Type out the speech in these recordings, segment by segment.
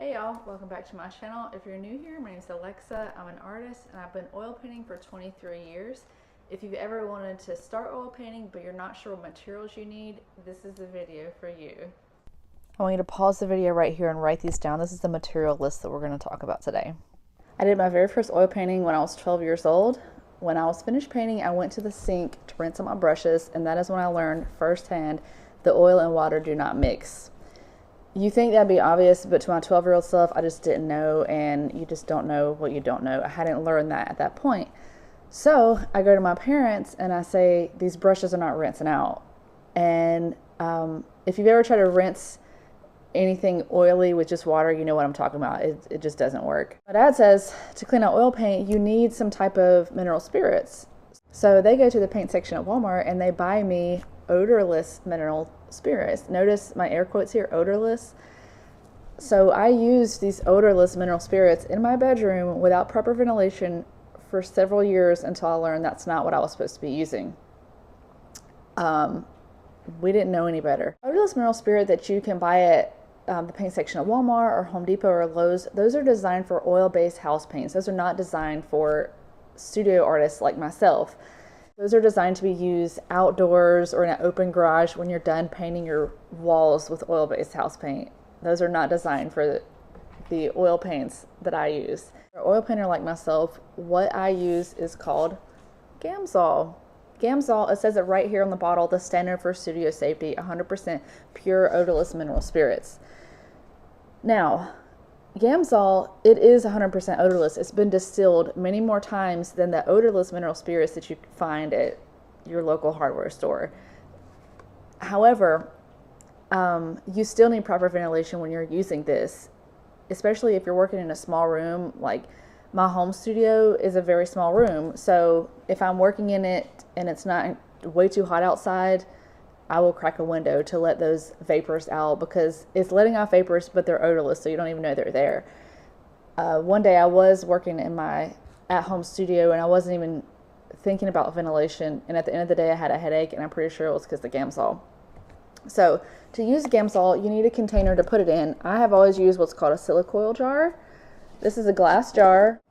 Hey y'all, welcome back to my channel. If you're new here, my name is Alexa. I'm an artist and I've been oil painting for 23 years. If you've ever wanted to start oil painting but you're not sure what materials you need, this is the video for you. I want you to pause the video right here and write these down. This is the material list that we're going to talk about today. I did my very first oil painting when I was 12 years old. When I was finished painting, I went to the sink to rinse out my brushes, and that is when I learned firsthand the oil and water do not mix. You think that'd be obvious, but to my 12-year-old self, I just didn't know, and you just don't know what you don't know. I hadn't learned that at that point. So I go to my parents and I say, these brushes are not rinsing out. And if you've ever tried to rinse anything oily with just water, you know what I'm talking about. It just doesn't work. My dad says to clean out oil paint, you need some type of mineral spirits. So they go to the paint section at Walmart and they buy me odorless mineral spirits. Notice my air quotes here, odorless. So I used these odorless mineral spirits in my bedroom without proper ventilation for several years until I learned that's not what I was supposed to be using. We didn't know any better. Odorless mineral spirit that you can buy at the paint section at Walmart or Home Depot or Lowe's, those are designed for oil-based house paints. Those are not designed for studio artists like myself. Those are designed to be used outdoors or in an open garage when you're done painting your walls with oil-based house paint. Those are not designed for the oil paints that I use. For an oil painter like myself, what I use is called Gamsol. Gamsol, it says it right here on the bottle, the standard for studio safety, 100% pure odorless mineral spirits. Now, Gamsol, it is 100% odorless. It's been distilled many more times than the odorless mineral spirits that you find at your local hardware store. However, you still need proper ventilation when you're using this, especially if you're working in a small room. Like my home studio is a very small room, so if I'm working in it and it's not way too hot outside, I will crack a window to let those vapors out, because it's letting off vapors, but they're odorless, so you don't even know they're there. One day I was working in my at-home studio and I wasn't even thinking about ventilation, and at the end of the day I had a headache, and I'm pretty sure it was because of the Gamsol. So to use Gamsol, you need a container to put it in. I have always used what's called a silicoil jar. This is a glass jar.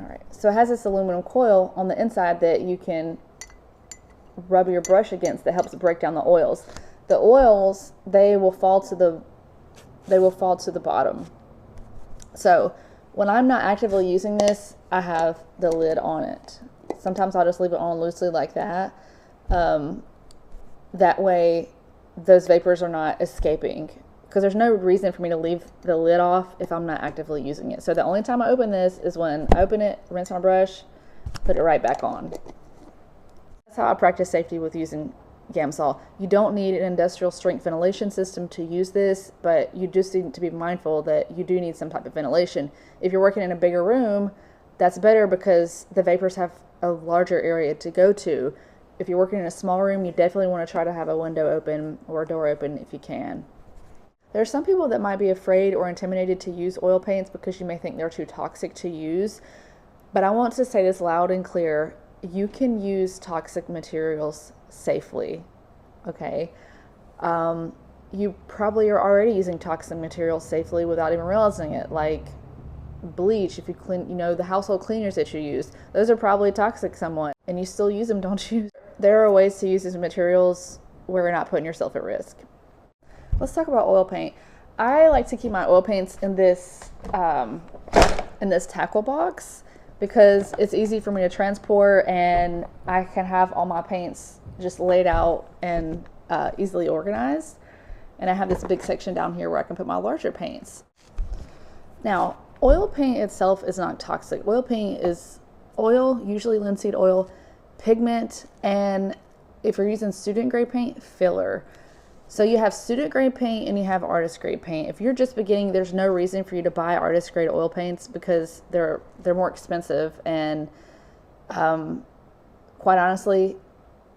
All right, so it has this aluminum coil on the inside that you can rub your brush against that helps break down the oils. The oils, they will fall to the bottom. So when I'm not actively using this, I have the lid on it. Sometimes I'll just leave it on loosely like that. That way those vapors are not escaping, because there's no reason for me to leave the lid off if I'm not actively using it. So the only time I open this is when I open it, rinse my brush, put it right back on. That's how I practice safety with using Gamsol. You don't need an industrial strength ventilation system to use this, but you just need to be mindful that you do need some type of ventilation. If you're working in a bigger room, that's better because the vapors have a larger area to go to. If you're working in a small room, you definitely want to try to have a window open or a door open if you can. There are some people that might be afraid or intimidated to use oil paints because you may think they're too toxic to use, but I want to say this loud and clear. You can use toxic materials safely, okay? You probably are already using toxic materials safely without even realizing it, like bleach. If you clean, the household cleaners that you use, those are probably toxic somewhat, and you still use them, don't you? There are ways to use these materials where you're not putting yourself at risk. Let's talk about oil paint. I like to keep my oil paints in this tackle box, because it's easy for me to transport, and I can have all my paints just laid out and easily organized. And I have this big section down here where I can put my larger paints. Now, oil paint itself is not toxic. Oil paint is oil, usually linseed oil, pigment, and if you're using student grade paint, filler. So you have student grade paint and you have artist grade paint. If you're just beginning, there's no reason for you to buy artist grade oil paints because they're more expensive. And quite honestly,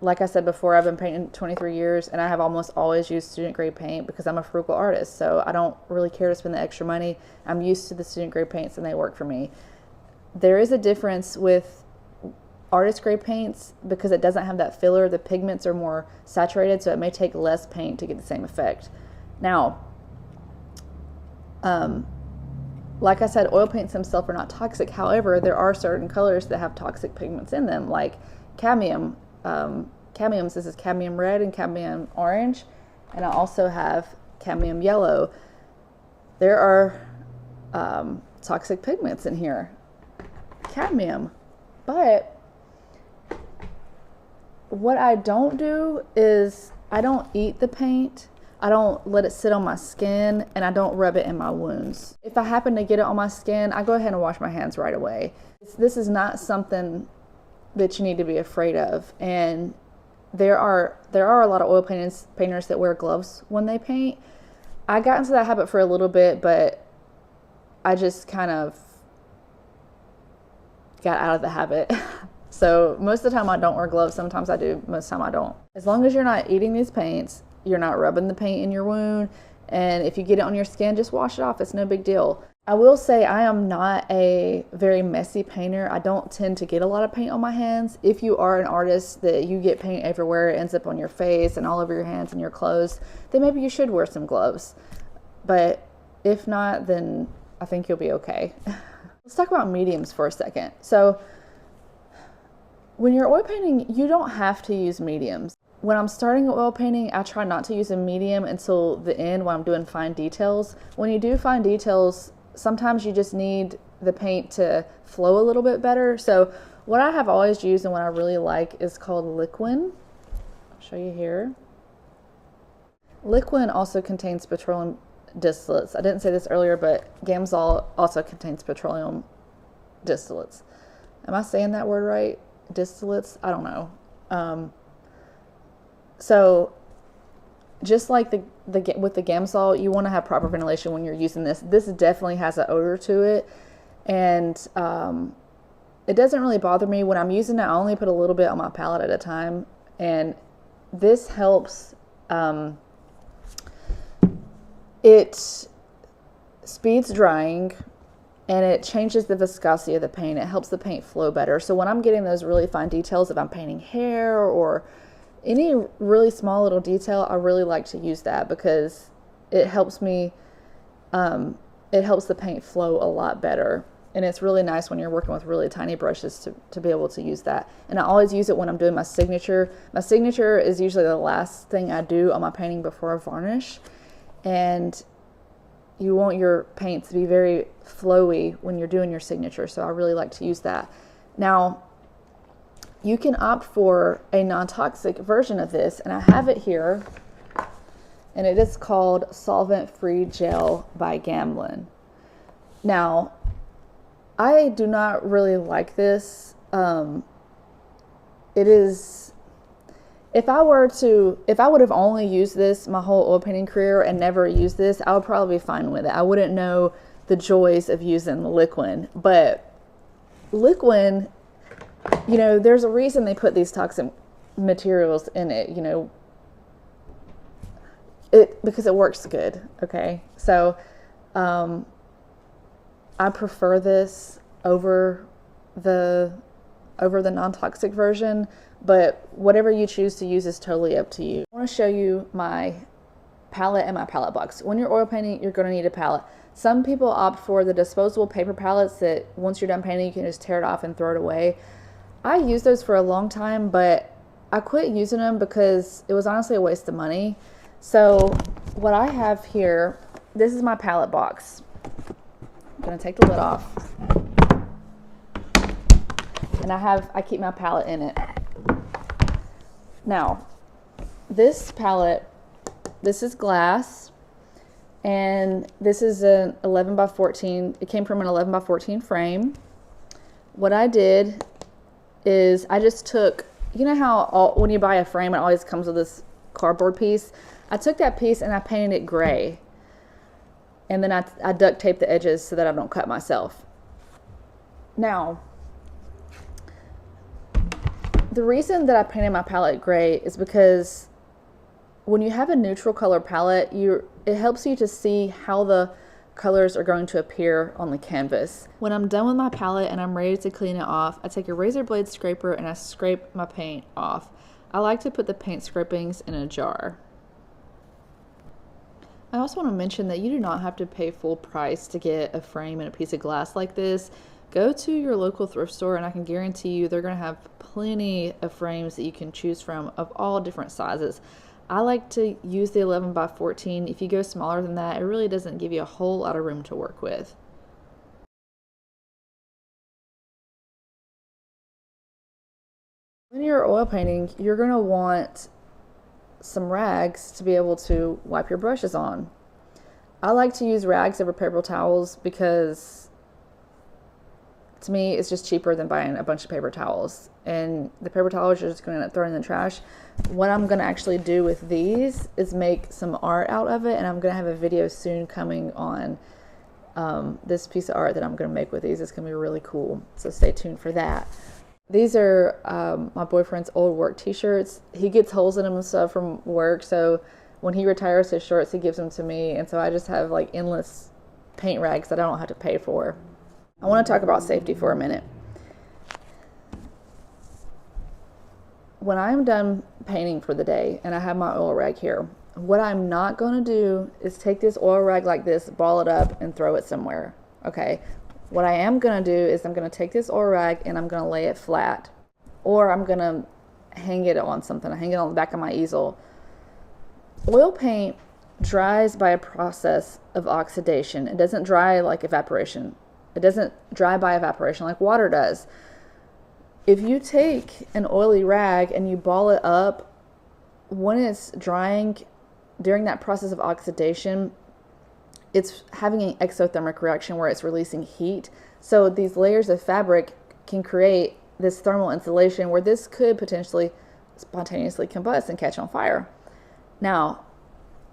like I said before, I've been painting 23 years and I have almost always used student grade paint because I'm a frugal artist. So I don't really care to spend the extra money. I'm used to the student grade paints and they work for me. There is a difference with artist grade paints because it doesn't have that filler. The pigments are more saturated, so it may take less paint to get the same effect. Now, Like I said, oil paints themselves are not toxic. However, there are certain colors that have toxic pigments in them, like cadmium. Cadmiums, this is cadmium red and cadmium orange, and I also have cadmium yellow. There are toxic pigments in here, cadmium. But what I don't do is I don't eat the paint. I don't let it sit on my skin, and I don't rub it in my wounds. If I happen to get it on my skin, I go ahead and wash my hands right away. This is not something that you need to be afraid of. And there are a lot of oil painters that wear gloves when they paint. I got into that habit for a little bit, but I just kind of got out of the habit. So most of the time I don't wear gloves. Sometimes I do, most of the time I don't. As long as you're not eating these paints, you're not rubbing the paint in your wound, and if you get it on your skin, just wash it off. It's no big deal. I will say I am not a very messy painter. I don't tend to get a lot of paint on my hands. If you are an artist that you get paint everywhere, it ends up on your face and all over your hands and your clothes, then maybe you should wear some gloves. But if not, then I think you'll be okay. Let's talk about mediums for a second. So when you're oil painting, you don't have to use mediums. When I'm starting oil painting, I try not to use a medium until the end when I'm doing fine details. When you do fine details, sometimes you just need the paint to flow a little bit better. So what I have always used and what I really like is called Liquin. I'll show you here. Liquin also contains petroleum distillates. I didn't say this earlier, but Gamsol also contains petroleum distillates. Am I saying that word right? Distillates? I don't know. So just like with the Gamsol, you want to have proper ventilation when you're using this. This definitely has an odor to it, and it doesn't really bother me. When I'm using it, I only put a little bit on my palette at a time, and this helps. It speeds drying, and it changes the viscosity of the paint. It helps the paint flow better. So when I'm getting those really fine details, if I'm painting hair or any really small little detail, I really like to use that because it helps me, it helps the paint flow a lot better. And it's really nice when you're working with really tiny brushes to be able to use that. And I always use it when I'm doing my signature. My signature is usually the last thing I do on my painting before I varnish. And you want your paint to be very flowy when you're doing your signature. So I really like to use that. Now, you can opt for a non-toxic version of this, and I have it here, and it is called Solvent-Free Gel by Gamblin. Now, I do not really like this. It is, if I would have only used this my whole oil painting career and never used this, I would probably be fine with it. I wouldn't know the joys of using Liquin, but Liquin, you know, there's a reason they put these toxic materials in it, you know, because it works good. Okay. So, I prefer this over the non-toxic version, but whatever you choose to use is totally up to you. I want to show you my palette and my palette box. When you're oil painting, you're going to need a palette. Some people opt for the disposable paper palettes that once you're done painting, you can just tear it off and throw it away. I used those for a long time, but I quit using them because it was honestly a waste of money. So what I have here, this is my palette box. I'm going to take the lid off. And I keep my palette in it. Now, this palette, this is glass, and this is an 11 by 14. It came from an 11 by 14 frame. What I did is I just took, you know how when you buy a frame, it always comes with this cardboard piece. I took that piece and I painted it gray. And then I duct taped the edges so that I don't cut myself. Now, the reason that I painted my palette gray is because when you have a neutral color palette, it helps you to see how the colors are going to appear on the canvas. When I'm done with my palette and I'm ready to clean it off, I take a razor blade scraper and I scrape my paint off. I like to put the paint scrapings in a jar. I also want to mention that you do not have to pay full price to get a frame and a piece of glass like this. Go to your local thrift store and I can guarantee you they're going to have plenty of frames that you can choose from of all different sizes. I like to use the 11 by 14. If you go smaller than that, it really doesn't give you a whole lot of room to work with. When you're oil painting, you're going to want some rags to be able to wipe your brushes on. I like to use rags over paper towels because to me it's just cheaper than buying a bunch of paper towels, and the paper towels you're just going to throw in the trash. What I'm going to actually do with these is make some art out of it, and I'm going to have a video soon coming on this piece of art that I'm going to make with these. It's going to be really cool, so stay tuned for that. These are my boyfriend's old work t-shirts. He gets holes in them and stuff from work, so when he retires his shirts, he gives them to me, and so I just have like endless paint rags that I don't have to pay for. I want to talk about safety for a minute. When I'm done painting for the day and I have my oil rag here, what I'm not going to do is take this oil rag like this, ball it up, and throw it somewhere. Okay? What I am going to do is I'm going to take this oil rag and I'm going to lay it flat, or I'm going to hang it on something. I hang it on the back of my easel. Oil paint dries by a process of oxidation. It doesn't dry like evaporation. It doesn't dry by evaporation like water does. If you take an oily rag and you ball it up, when it's drying during that process of oxidation, it's having an exothermic reaction where it's releasing heat. So these layers of fabric can create this thermal insulation where this could potentially spontaneously combust and catch on fire. Now,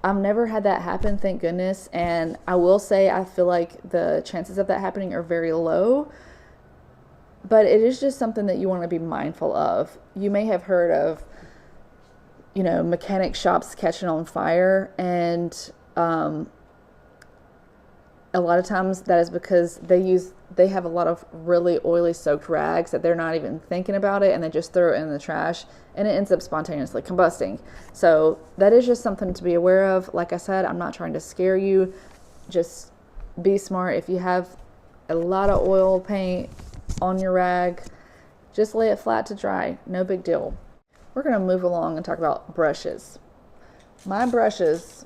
I've never had that happen, thank goodness, and I will say I feel like the chances of that happening are very low, but it is just something that you want to be mindful of. You may have heard of, mechanic shops catching on fire, and a lot of times that is because they have a lot of really oily soaked rags that they're not even thinking about it, and they just throw it in the trash and it ends up spontaneously combusting. So that is just something to be aware of. Like I said, I'm not trying to scare you. Just be smart. If you have a lot of oil paint on your rag, just lay it flat to dry. No big deal. We're going to move along and talk about brushes. My brushes,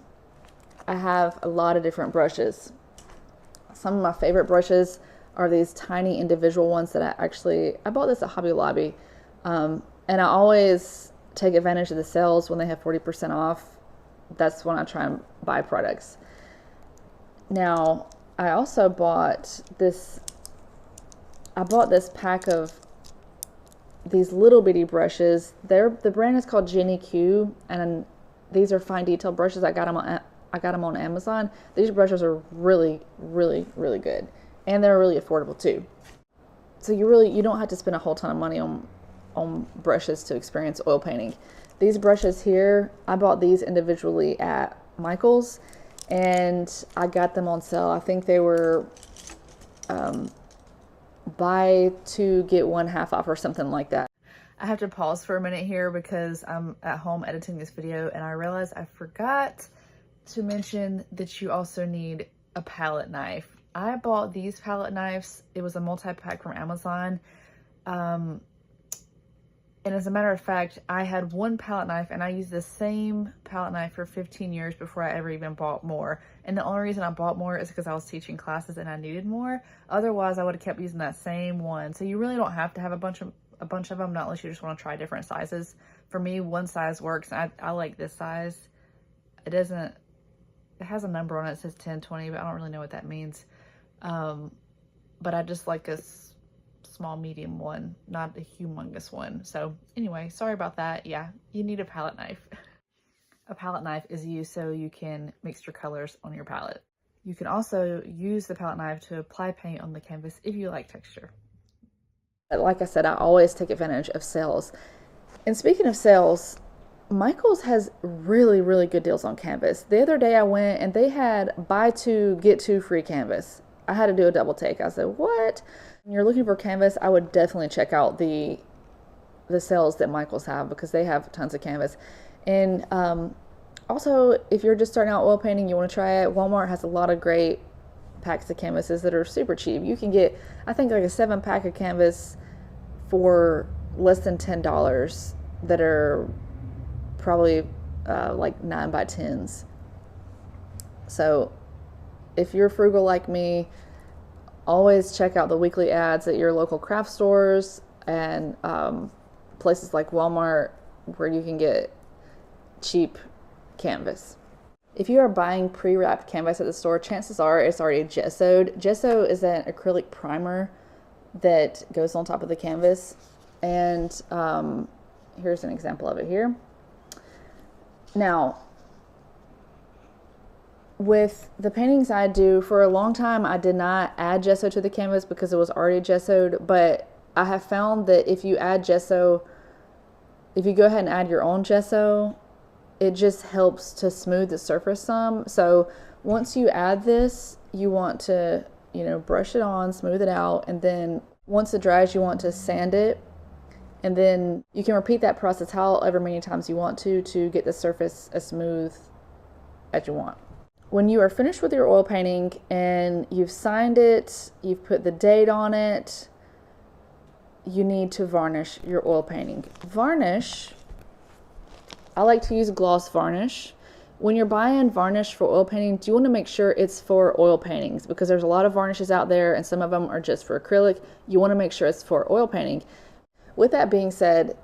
I have a lot of different brushes. Some of my favorite brushes are these tiny individual ones that I bought this at Hobby Lobby. And I always take advantage of the sales when they have 40% off. That's when I try and buy products. Now, I also bought this pack of these little bitty brushes. The brand is called Jenny Q, and these are fine detail brushes. I got them on Amazon. These brushes are really, really, really good, and they're really affordable too. So you don't have to spend a whole ton of money on brushes to experience oil painting. These brushes here, I bought these individually at Michael's, and I got them on sale. I think they were buy two get one half off or something like that. I have to pause for a minute here because I'm at home editing this video, and I realized I forgot to mention that you also need a palette knife. I bought these palette knives. It was a multi-pack from Amazon. And as a matter of fact, I had one palette knife and I used the same palette knife for 15 years before I ever even bought more. And the only reason I bought more is because I was teaching classes and I needed more. Otherwise, I would have kept using that same one. So you really don't have to have a bunch of them, not unless you just want to try different sizes. For me, one size works. I like this size. It has a number on it. It says 1020, but I don't really know what that means. But I just like a small medium one, not a humongous one. So anyway, sorry about that. Yeah, you need a palette knife. A palette knife is used so you can mix your colors on your palette. You can also use the palette knife to apply paint on the canvas if you like texture. But like I said, I always take advantage of sales. And speaking of sales, Michael's has really, really good deals on canvas. The other day I went and they had buy two, get two free canvas. I had to do a double take. I said, what? When you're looking for canvas, I would definitely check out the sales that Michael's have because they have tons of canvas. And Also, if you're just starting out oil painting, you want to try it, Walmart has a lot of great packs of canvases that are super cheap. You can get, I think, like a 7-pack of canvas for less than $10 that are probably like 9x10s. So if you're frugal like me, always check out the weekly ads at your local craft stores and places like Walmart where you can get cheap canvas. If you are buying pre-wrapped canvas at the store, chances are it's already gessoed. Gesso is an acrylic primer that goes on top of the canvas. And here's an example of it here. Now, with the paintings I do, for a long time I did not add gesso to the canvas because it was already gessoed, but I have found that if you add gesso, if you go ahead and add your own gesso, it just helps to smooth the surface some. So once you add this, you want to, brush it on, smooth it out, and then once it dries, you want to sand it. And then you can repeat that process however many times you want to get the surface as smooth as you want. When you are finished with your oil painting and you've signed it, you've put the date on it, you need to varnish your oil painting. Varnish, I like to use gloss varnish. When you're buying varnish for oil paintings, you want to make sure it's for oil paintings because there's a lot of varnishes out there and some of them are just for acrylic. You want to make sure it's for oil painting. With that being said,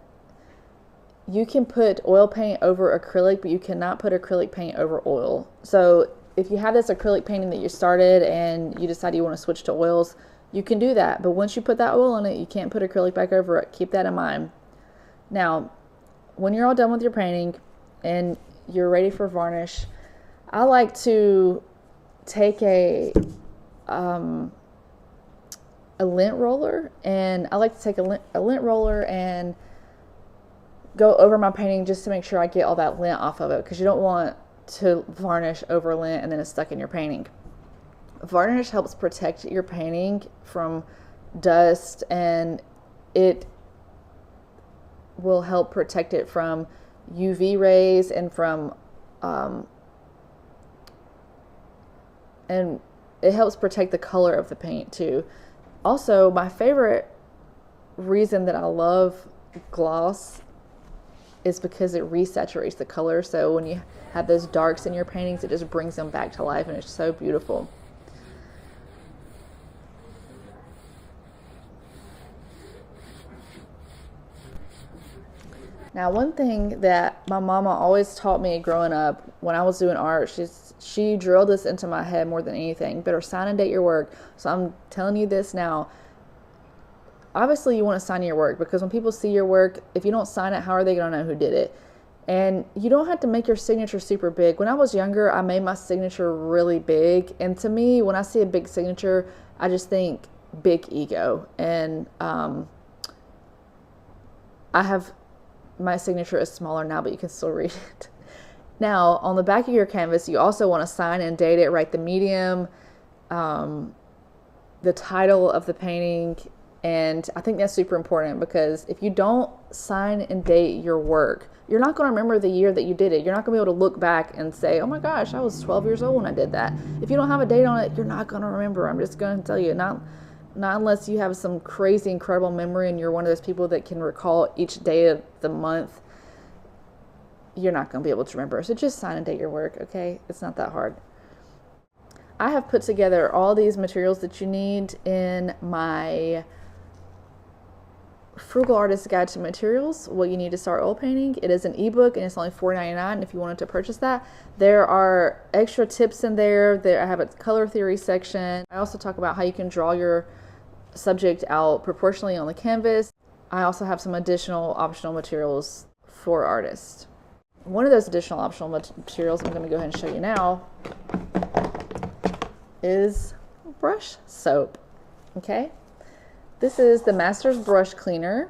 you can put oil paint over acrylic, but you cannot put acrylic paint over oil. So if you have this acrylic painting that you started and you decide you want to switch to oils, you can do that. But once you put that oil in it, you can't put acrylic back over it. Keep that in mind. Now, when you're all done with your painting and you're ready for varnish, I like to take a lint roller, and I like to take a lint roller and go over my painting just to make sure I get all that lint off of it, because you don't want to varnish over lint and then it's stuck in your painting. Varnish helps protect your painting from dust, and it will help protect it from UV rays and from and it helps protect the color of the paint too. Also, my favorite reason that I love gloss is because it resaturates the color. So when you have those darks in your paintings, it just brings them back to life, and it's so beautiful. Now, one thing that my mama always taught me growing up when I was doing art, she drilled this into my head more than anything: better sign and date your work. So I'm telling you this now. Obviously, you want to sign your work, because when people see your work, if you don't sign it, how are they going to know who did it? And you don't have to make your signature super big. When I was younger, I made my signature really big. And to me, when I see a big signature, I just think big ego. And my signature is smaller now, but you can still read it. Now, on the back of your canvas, you also want to sign and date it, write the medium, the title of the painting. And I think that's super important, because if you don't sign and date your work, you're not going to remember the year that you did it. You're not going to be able to look back and say, oh my gosh, I was 12 years old when I did that. If you don't have a date on it, you're not going to remember. I'm just going to tell you, not unless you have some crazy, incredible memory and you're one of those people that can recall each day of the month, you're not going to be able to remember. So just sign and date your work, okay? It's not that hard. I have put together all these materials that you need in my Frugal Artist Guide to Materials, What You Need to Start Oil Painting. It is an ebook, and it's only $4.99 if you wanted to purchase that. There are extra tips in there. I have a color theory section. I also talk about how you can draw your subject out proportionally on the canvas. I also have some additional optional materials for artists. One of those additional optional materials I'm going to go ahead and show you now is brush soap. Okay? This is the Masters Brush Cleaner,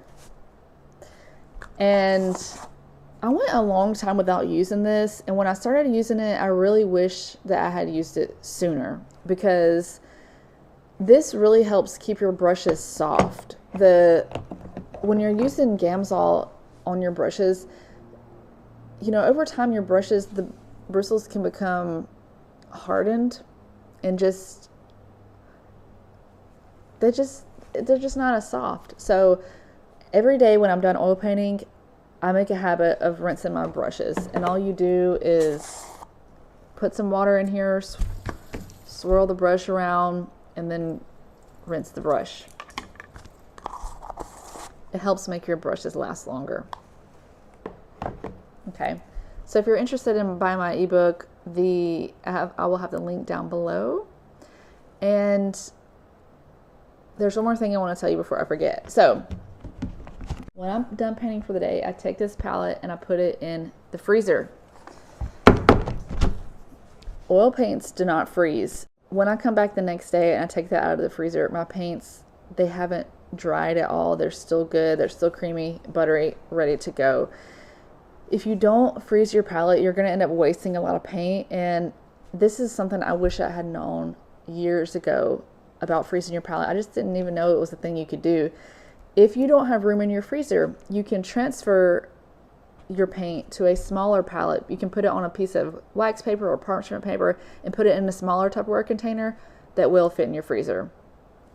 and I went a long time without using this, and when I started using it, I really wish that I had used it sooner, because this really helps keep your brushes soft. When you're using Gamsol on your brushes, over time your brushes, bristles can become hardened and they're just not as soft. So every day when I'm done oil painting, I make a habit of rinsing my brushes, and all you do is put some water in here, swirl the brush around, and then rinse the brush. It helps make your brushes last longer. Okay, so if you're interested in buying my ebook, I will have the link down below. And there's one more thing I want to tell you before I forget. So when I'm done painting for the day, I take this palette and I put it in the freezer. Oil paints do not freeze. When I come back the next day and I take that out of the freezer, my paints, they haven't dried at all. They're still good. They're still creamy, buttery, ready to go. If you don't freeze your palette, you're going to end up wasting a lot of paint. And this is something I wish I had known years ago about freezing your palette. I just didn't even know it was a thing you could do. If you don't have room in your freezer, you can transfer your paint to a smaller palette. You can put it on a piece of wax paper or parchment paper and put it in a smaller Tupperware container that will fit in your freezer.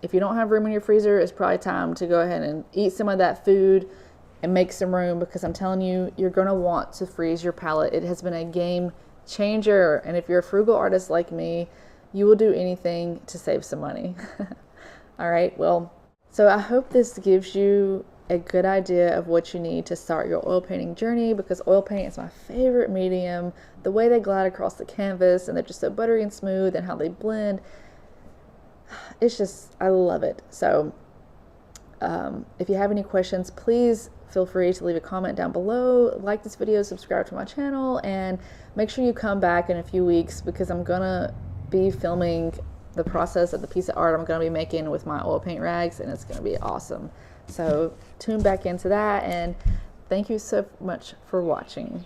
If you don't have room in your freezer, it's probably time to go ahead and eat some of that food and make some room, because I'm telling you, you're going to want to freeze your palette. It has been a game changer. And if you're a frugal artist like me, you will do anything to save some money. All right, well, so I hope this gives you a good idea of what you need to start your oil painting journey, because oil paint is my favorite medium. The way they glide across the canvas, and they're just so buttery and smooth, and how they blend, it's just, I love it. So if you have any questions, please feel free to leave a comment down below, like this video, subscribe to my channel, and make sure you come back in a few weeks, because I'm gonna be filming the process of the piece of art I'm gonna be making with my oil paint rags, and it's gonna be awesome. So tune back into that, and thank you so much for watching.